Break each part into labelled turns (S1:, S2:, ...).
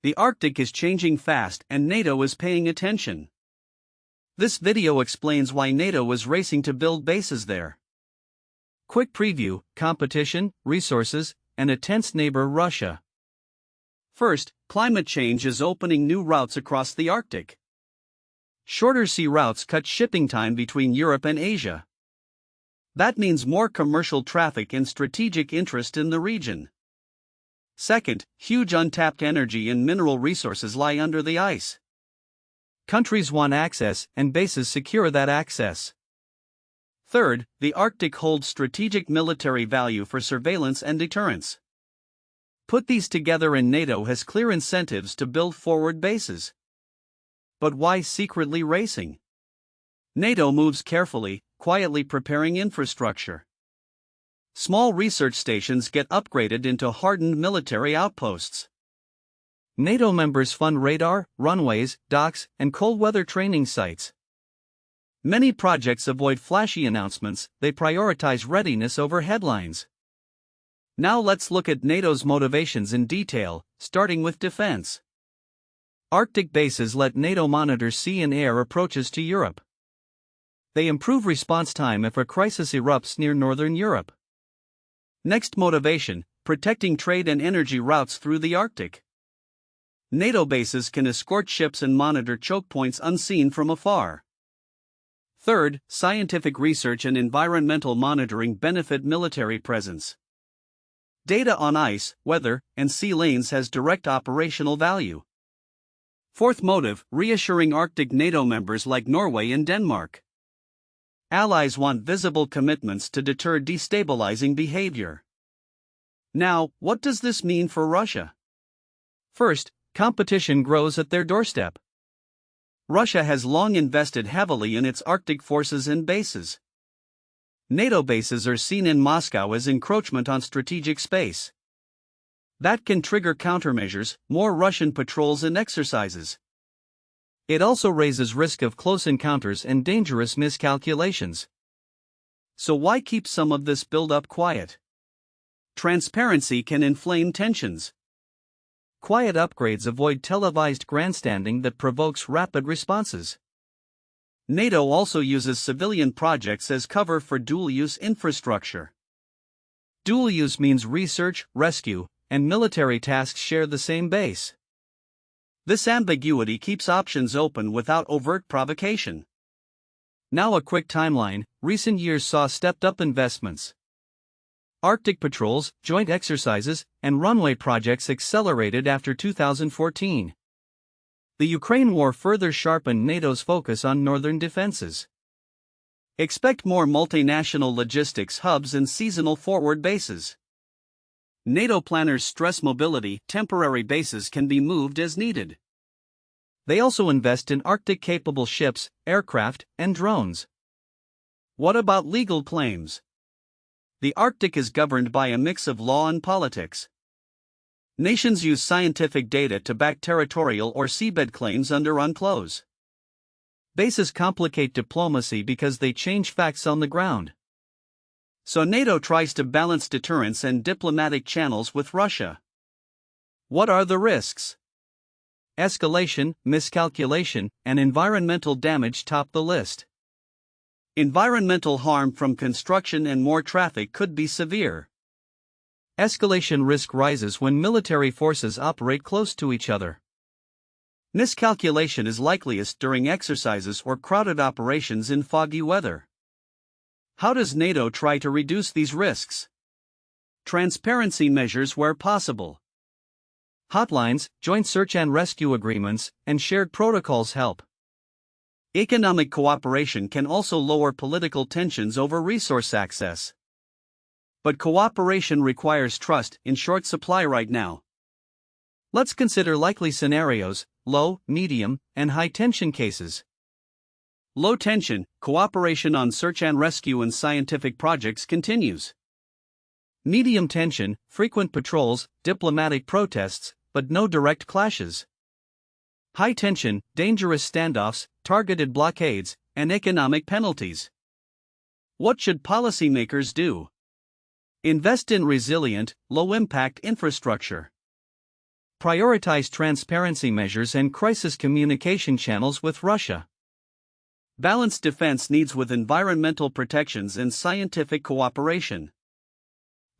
S1: The Arctic is changing fast and NATO is paying attention. This video explains why NATO is racing to build bases there. Quick preview: competition, resources, and a tense neighbor Russia. First, climate change is opening new routes across the Arctic. Shorter sea routes cut shipping time between Europe and Asia. That means more commercial traffic and strategic interest in the region. Second, huge untapped energy and mineral resources lie under the ice. Countries want access, and bases secure that access. Third, the Arctic holds strategic military value for surveillance and deterrence. Put these together and NATO has clear incentives to build forward bases. But why secretly racing? NATO moves carefully, quietly preparing infrastructure. Small research stations get upgraded into hardened military outposts. NATO members fund radar, runways, docks, and cold weather training sites. Many projects avoid flashy announcements, they prioritize readiness over headlines. Now let's look at NATO's motivations in detail, starting with defense. Arctic bases let NATO monitor sea and air approaches to Europe. They improve response time if a crisis erupts near northern Europe. Next motivation: protecting trade and energy routes through the Arctic. NATO bases can escort ships and monitor choke points unseen from afar. Third, scientific research and environmental monitoring benefit military presence. Data on ice, weather, and sea lanes has direct operational value. Fourth motive: reassuring Arctic NATO members like Norway and Denmark. Allies want visible commitments to deter destabilizing behavior. Now, what does this mean for Russia? First, competition grows at their doorstep. Russia has long invested heavily in its Arctic forces and bases. NATO bases are seen in Moscow as encroachment on strategic space. That can trigger countermeasures, more Russian patrols and exercises. It also raises risk of close encounters and dangerous miscalculations. So why keep some of this build-up quiet? Transparency can inflame tensions. Quiet upgrades avoid televised grandstanding that provokes rapid responses. NATO also uses civilian projects as cover for dual-use infrastructure. Dual-use means research, rescue, and military tasks share the same base. This ambiguity keeps options open without overt provocation. Now a quick timeline: recent years saw stepped-up investments. Arctic patrols, joint exercises, and runway projects accelerated after 2014. The Ukraine war further sharpened NATO's focus on northern defenses. Expect more multinational logistics hubs and seasonal forward bases. NATO planners stress mobility: temporary bases can be moved as needed. They also invest in Arctic-capable ships, aircraft, and drones. What about legal claims? The Arctic is governed by a mix of law and politics. Nations use scientific data to back territorial or seabed claims under UNCLOS. Bases complicate diplomacy because they change facts on the ground. So NATO tries to balance deterrence and diplomatic channels with Russia. What are the risks? Escalation, miscalculation, and environmental damage top the list. Environmental harm from construction and more traffic could be severe. Escalation risk rises when military forces operate close to each other. Miscalculation is likeliest during exercises or crowded operations in foggy weather. How does NATO try to reduce these risks? Transparency measures where possible. Hotlines, joint search and rescue agreements, and shared protocols help. Economic cooperation can also lower political tensions over resource access. But cooperation requires trust in short supply right now. Let's consider likely scenarios: low, medium, and high tension cases. Low tension, cooperation on search and rescue and scientific projects continues. Medium tension, frequent patrols, diplomatic protests, but no direct clashes. High tension, dangerous standoffs, targeted blockades, and economic penalties. What should policymakers do? Invest in resilient, low-impact infrastructure. Prioritize transparency measures and crisis communication channels with Russia. Balance defense needs with environmental protections and scientific cooperation.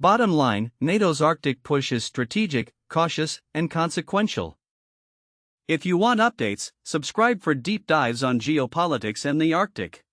S1: Bottom line, NATO's Arctic push is strategic, cautious, and consequential. If you want updates, subscribe for deep dives on geopolitics and the Arctic.